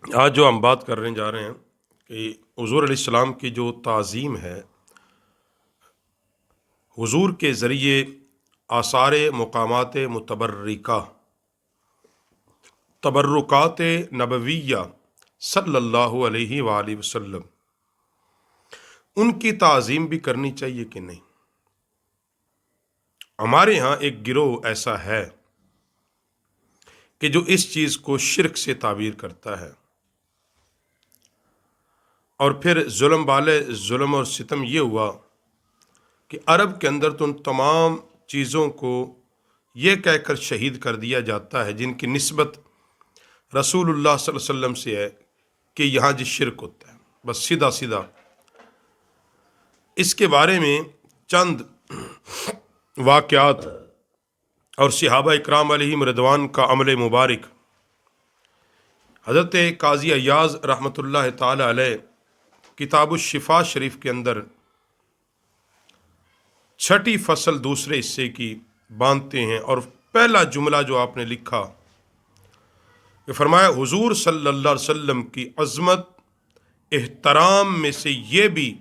آج جو ہم بات کرنے جا رہے ہیں کہ حضور علیہ السلام کی جو تعظیم ہے، حضور کے ذریعے آثار مقامات متبرکہ تبرکات نبویہ صلی اللہ علیہ وآلہ وسلم، ان کی تعظیم بھی کرنی چاہیے کہ نہیں؟ ہمارے ہاں ایک گروہ ایسا ہے کہ جو اس چیز کو شرک سے تعبیر کرتا ہے، اور پھر ظلم والے ظلم اور ستم یہ ہوا کہ عرب کے اندر تو ان تمام چیزوں کو یہ کہہ کر شہید کر دیا جاتا ہے جن کی نسبت رسول اللہ صلی اللہ علیہ وسلم سے ہے کہ یہاں جی شرک ہوتا ہے، بس سیدھا سیدھا اس کے بارے میں چند واقعات اور صحابہ اکرام علیہم رضوان کا عمل مبارک۔ حضرت قاضی ایاز رحمۃ اللہ تعالی علیہ کتاب الشفا شریف کے اندر چھٹی فصل دوسرے حصے کی باندھتے ہیں، اور پہلا جملہ جو آپ نے لکھا کہ فرمایا حضور صلی اللہ علیہ وسلم کی عظمت احترام میں سے یہ بھی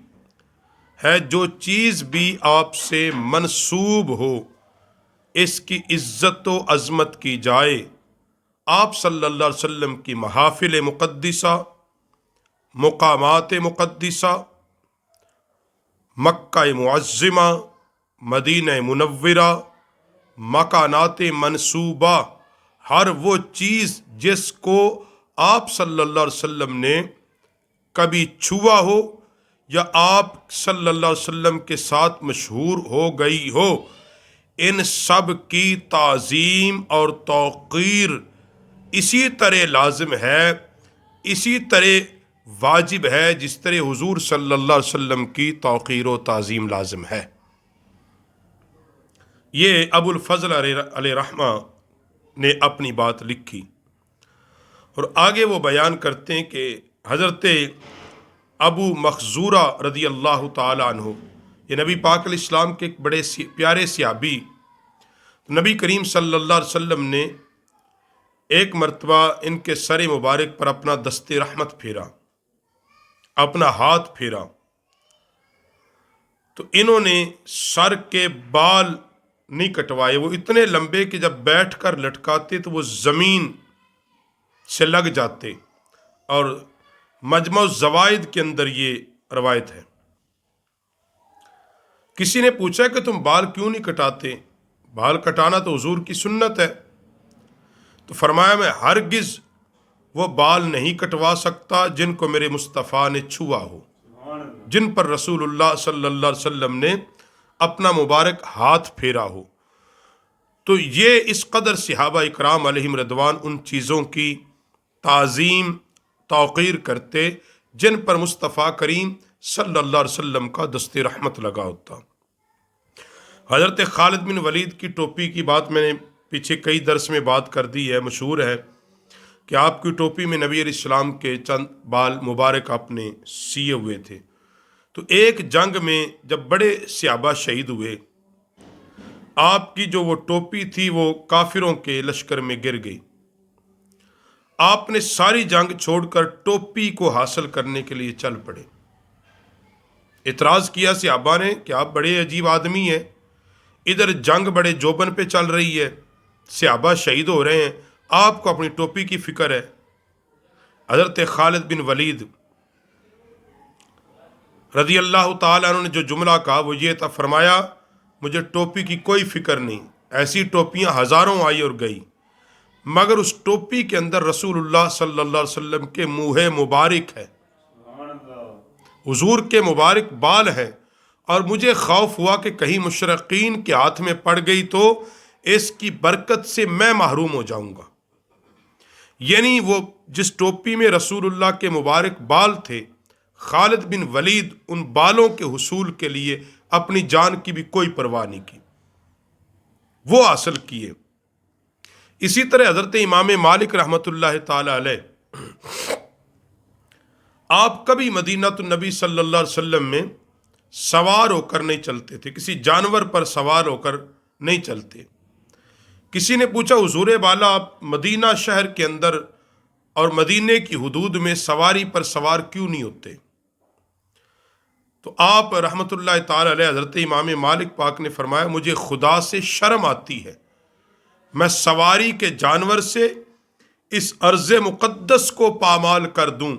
ہے جو چیز بھی آپ سے منسوب ہو اس کی عزت و عظمت کی جائے۔ آپ صلی اللہ علیہ وسلم کی محافل مقدسہ، مقامات مقدسہ، مکہ معظمہ، مدینہ منورہ، مکانات منصوبہ، ہر وہ چیز جس کو آپ صلی اللہ علیہ وسلم نے کبھی چھوا ہو یا آپ صلی اللہ علیہ وسلم کے ساتھ مشہور ہو گئی ہو، ان سب کی تعظیم اور توقیر اسی طرح لازم ہے، اسی طرح واجب ہے جس طرح حضور صلی اللہ علیہ وسلم کی توقیر و تعظیم لازم ہے۔ یہ ابو الفضل علیہ رحمہ نے اپنی بات لکھی، اور آگے وہ بیان کرتے ہیں کہ حضرت ابو مخزورہ رضی اللہ تعالی عنہ، یہ نبی پاک علیہ السلام کے ایک بڑے پیارے صحابی، نبی کریم صلی اللہ علیہ وسلم نے ایک مرتبہ ان کے سر مبارک پر اپنا دست رحمت پھیرا، اپنا ہاتھ پھیرا، تو انہوں نے سر کے بال نہیں کٹوائے، وہ اتنے لمبے کہ جب بیٹھ کر لٹکاتے تو وہ زمین سے لگ جاتے، اور مجمع الزوائد کے اندر یہ روایت ہے۔ کسی نے پوچھا کہ تم بال کیوں نہیں کٹاتے؟ بال کٹانا تو حضور کی سنت ہے۔ تو فرمایا میں ہرگز وہ بال نہیں کٹوا سکتا جن کو میرے مصطفیٰ نے چھوا ہو، جن پر رسول اللہ صلی اللہ علیہ وسلم نے اپنا مبارک ہاتھ پھیرا ہو۔ تو یہ اس قدر صحابہ اکرام علیہم رضوان ان چیزوں کی تعظیم توقیر کرتے جن پر مصطفیٰ کریم صلی اللہ علیہ وسلم کا دست رحمت لگا ہوتا۔ حضرت خالد بن ولید کی ٹوپی کی بات میں نے پیچھے کئی درس میں بات کر دی ہے، مشہور ہے کہ آپ کی ٹوپی میں نبی علیہ السلام کے چند بال مبارک آپ نے سیے ہوئے تھے۔ تو ایک جنگ میں جب بڑے صحابہ شہید ہوئے، آپ کی جو وہ ٹوپی تھی وہ کافروں کے لشکر میں گر گئی۔ آپ نے ساری جنگ چھوڑ کر ٹوپی کو حاصل کرنے کے لیے چل پڑے۔ اعتراض کیا صحابہ نے کہ آپ بڑے عجیب آدمی ہیں، ادھر جنگ بڑے جوبن پہ چل رہی ہے، صحابہ شہید ہو رہے ہیں، آپ کو اپنی ٹوپی کی فکر ہے۔ حضرت خالد بن ولید رضی اللہ تعالیٰ عنہ نے جو جملہ کہا وہ یہ تھا، فرمایا مجھے ٹوپی کی کوئی فکر نہیں، ایسی ٹوپیاں ہزاروں آئی اور گئی، مگر اس ٹوپی کے اندر رسول اللہ صلی اللہ علیہ وسلم کے منہ مبارک ہے، حضور کے مبارک بال ہیں، اور مجھے خوف ہوا کہ کہیں مشرقین کے ہاتھ میں پڑ گئی تو اس کی برکت سے میں محروم ہو جاؤں گا۔ یعنی وہ جس ٹوپی میں رسول اللہ کے مبارک بال تھے، خالد بن ولید ان بالوں کے حصول کے لیے اپنی جان کی بھی کوئی پرواہ نہیں کی، وہ حاصل کیے۔ اسی طرح حضرت امام مالک رحمۃ اللہ تعالی علیہ، آپ کبھی مدینہ النبی صلی اللہ علیہ وسلم میں سوار ہو کر نہیں چلتے تھے، کسی جانور پر سوار ہو کر نہیں چلتے۔ کسی نے پوچھا حضور بالا آپ مدینہ شہر کے اندر اور مدینے کی حدود میں سواری پر سوار کیوں نہیں ہوتے؟ تو آپ رحمۃ اللہ تعالی علیہ حضرت امام مالک پاک نے فرمایا مجھے خدا سے شرم آتی ہے میں سواری کے جانور سے اس ارض مقدس کو پامال کر دوں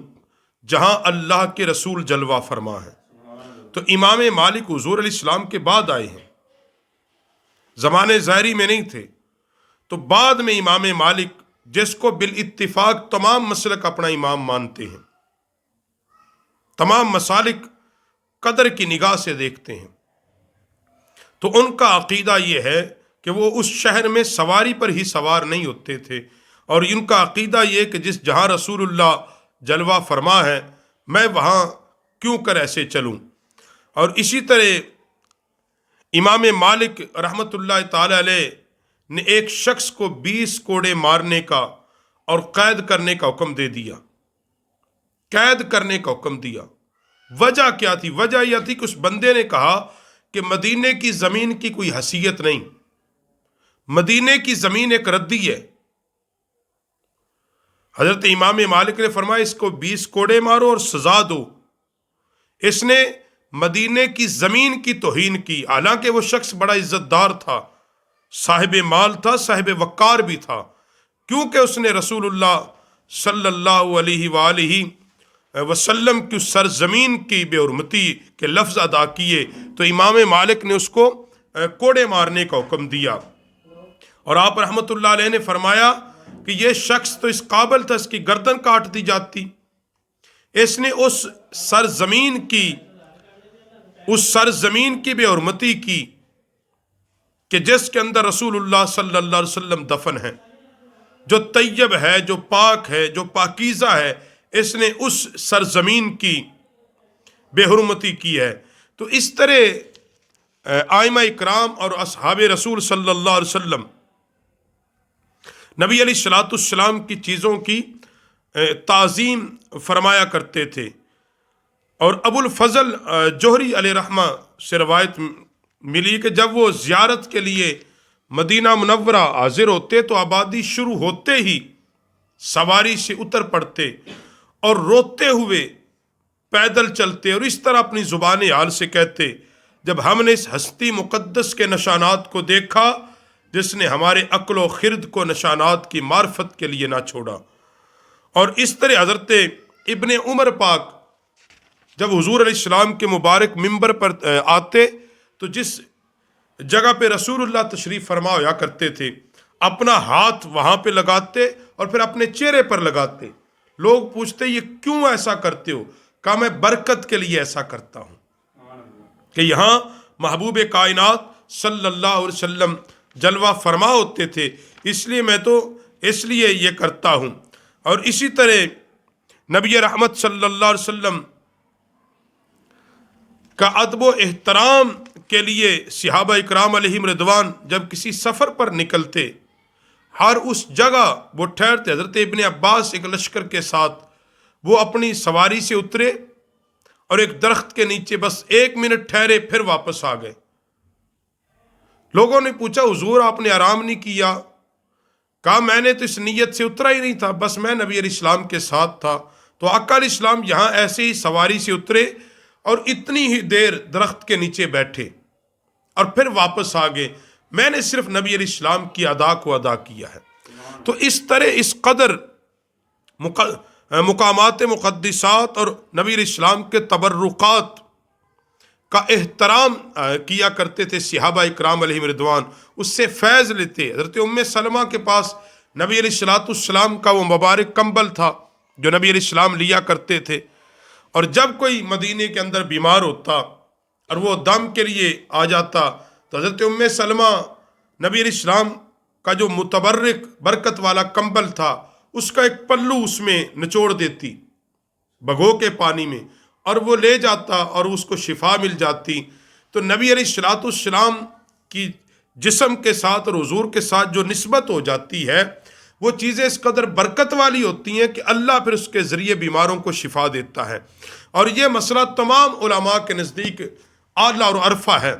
جہاں اللہ کے رسول جلوہ فرما ہے۔ تو امام مالک حضور علیہ السلام کے بعد آئے ہیں، زمانے ظاہری میں نہیں تھے، تو بعد میں امام مالک جس کو بالاتفاق تمام مسلک اپنا امام مانتے ہیں، تمام مسالک قدر کی نگاہ سے دیکھتے ہیں، تو ان کا عقیدہ یہ ہے کہ وہ اس شہر میں سواری پر ہی سوار نہیں ہوتے تھے، اور ان کا عقیدہ یہ کہ جس جہاں رسول اللہ جلوہ فرما ہے میں وہاں کیوں کر ایسے چلوں۔ اور اسی طرح امام مالک رحمۃ اللہ تعالی علیہ نے ایک شخص کو 20 کوڑے مارنے کا اور قید کرنے کا حکم دے دیا، قید کرنے کا حکم دیا۔ وجہ کیا تھی؟ وجہ یہ تھی کہ اس بندے نے کہا کہ مدینے کی زمین کی کوئی حیثیت نہیں، مدینے کی زمین ایک ردی ہے۔ حضرت امام مالک نے فرمایا اس کو 20 کوڑے مارو اور سزا دو، اس نے مدینے کی زمین کی توہین کی، حالانکہ وہ شخص بڑا عزت دار تھا، صاحب مال تھا، صاحب وقار بھی تھا، کیونکہ اس نے رسول اللہ صلی اللہ علیہ وآلہ وسلم کی سرزمین کی بے حرمتی کے لفظ ادا کیے، تو امام مالک نے اس کو کوڑے مارنے کا حکم دیا۔ اور آپ رحمت اللہ علیہ نے فرمایا کہ یہ شخص تو اس قابل تھا اس کی گردن کاٹ دی جاتی، اس نے اس سرزمین کی بے حرمتی کی کہ جس کے اندر رسول اللہ صلی اللہ علیہ وسلم دفن ہے، جو طیب ہے، جو پاک ہے، جو پاکیزہ ہے، اس نے اس سرزمین کی بے حرمتی کی ہے۔ تو اس طرح ائمہ اکرام اور اصحاب رسول صلی اللہ علیہ وسلم نبی علیہ الصلوۃ والسلام کی چیزوں کی تعظیم فرمایا کرتے تھے۔ اور ابو الفضل جوہری علیہ رحمہ سے روایت ملی کہ جب وہ زیارت کے لیے مدینہ منورہ حاضر ہوتے تو آبادی شروع ہوتے ہی سواری سے اتر پڑتے اور روتے ہوئے پیدل چلتے، اور اس طرح اپنی زبان حال سے کہتے جب ہم نے اس ہستی مقدس کے نشانات کو دیکھا جس نے ہمارے عقل و خرد کو نشانات کی معرفت کے لیے نہ چھوڑا۔ اور اس طرح حضرت ابن عمر پاک جب حضور علیہ السلام کے مبارک ممبر پر آتے تو جس جگہ پہ رسول اللہ تشریف فرما ہوا کرتے تھے اپنا ہاتھ وہاں پہ لگاتے اور پھر اپنے چہرے پر لگاتے۔ لوگ پوچھتے یہ کیوں ایسا کرتے ہو؟ کہا میں برکت کے لیے ایسا کرتا ہوں کہ یہاں محبوب کائنات صلی اللہ علیہ وسلم جلوہ فرما ہوتے تھے، اس لیے یہ کرتا ہوں۔ اور اسی طرح نبی رحمت صلی اللہ علیہ وسلم کا ادب و احترام کے لیے صحابہ اکرام علیہم رضوان جب کسی سفر پر نکلتے ہر اس جگہ وہ ٹھہرتے۔ حضرت ابن عباس ایک لشکر کے ساتھ وہ اپنی سواری سے اترے اور ایک درخت کے نیچے بس 1 منٹ ٹھہرے، پھر واپس آ گئے۔ لوگوں نے پوچھا حضور آپ نے آرام نہیں کیا؟ کہا میں نے تو اس نیت سے اترا ہی نہیں تھا، بس میں نبی علیہ السلام کے ساتھ تھا۔ تو آقا علیہ السلام یہاں ایسے ہی سواری سے اترے اور اتنی ہی دیر درخت کے نیچے بیٹھے اور پھر واپس آ گئے، میں نے صرف نبی علیہ السلام کی ادا کو ادا کیا ہے۔ تو اس طرح اس قدر مقامات مقدسات اور نبی علیہ السلام کے تبرکات کا احترام کیا کرتے تھے صحابہ اکرام علیہم رضوان، اس سے فیض لیتے۔ حضرت ام سلمہ کے پاس نبی علیہ الصلوۃ والسلام کا وہ مبارک کمبل تھا جو نبی علیہ السلام لیا کرتے تھے، اور جب کوئی مدینے کے اندر بیمار ہوتا اور وہ دم کے لیے آ جاتا تو حضرت ام سلمہ نبی علیہ السلام کا جو متبرک برکت والا کمبل تھا اس کا ایک پلو اس میں نچوڑ دیتی بھگو کے پانی میں، اور وہ لے جاتا اور اس کو شفا مل جاتی۔ تو نبی علیہ الصلوۃ والسلام کی جسم کے ساتھ اور حضور کے ساتھ جو نسبت ہو جاتی ہے وہ چیزیں اس قدر برکت والی ہوتی ہیں کہ اللہ پھر اس کے ذریعے بیماروں کو شفا دیتا ہے۔ اور یہ مسئلہ تمام علماء کے نزدیک اعلیٰ اور عرفہ ہے،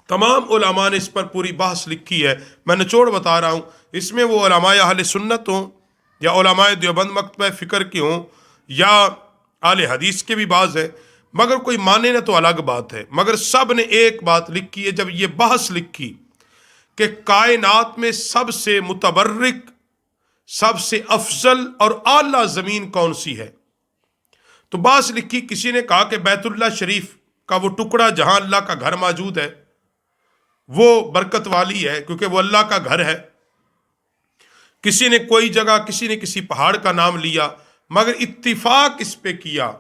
تمام علماء نے اس پر پوری بحث لکھی ہے، میں نچوڑ بتا رہا ہوں۔ اس میں وہ علماء اہل سنت ہوں یا علماء دیوبند مکتبہ فکر کے ہوں یا اہل حدیث کے بھی بعض ہیں، مگر کوئی مانے نہ تو الگ بات ہے، مگر سب نے ایک بات لکھی ہے جب یہ بحث لکھی کہ کائنات میں سب سے متبرک، سب سے افضل اور اعلیٰ زمین کون سی ہے، تو بحث لکھی. کسی نے کہا کہ بیت اللہ شریف کا وہ ٹکڑا جہاں اللہ کا گھر موجود ہے وہ برکت والی ہے کیونکہ وہ اللہ کا گھر ہے. کسی نے کوئی جگہ، کسی نے کسی پہاڑ کا نام لیا، مگر اتفاق اس پہ کیا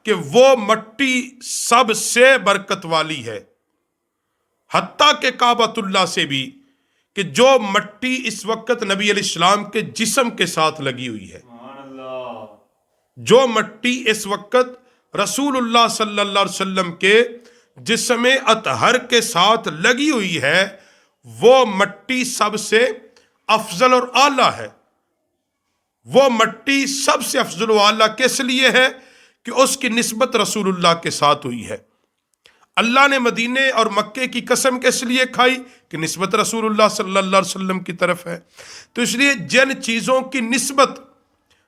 کہ وہ مٹی سب سے برکت والی ہے، حتیٰ کہ کعبۃ اللہ سے بھی، کہ جو مٹی اس وقت نبی علیہ السلام کے جسم کے ساتھ لگی ہوئی ہے، جو مٹی اس وقت رسول اللہ صلی اللہ علیہ وسلم کے جسم اطہر کے ساتھ لگی ہوئی ہے، وہ مٹی سب سے افضل اور اعلیٰ ہے. وہ مٹی سب سے افضل و اعلیٰ کس لیے ہے کہ اس کی نسبت رسول اللہ کے ساتھ ہوئی ہے. اللہ نے مدینے اور مکے کی قسم کس لیے کھائی کہ نسبت رسول اللہ صلی اللہ علیہ وسلم کی طرف ہے. تو اس لیے جن چیزوں کی نسبت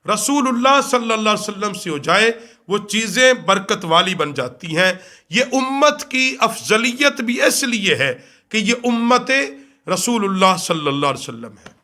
رسول اللہ صلی اللہ علیہ وسلم سے ہو جائے وہ چیزیں برکت والی بن جاتی ہیں. یہ امت کی افضلیت بھی اس لیے ہے کہ یہ امت رسول اللہ صلی اللہ علیہ وسلم ہے.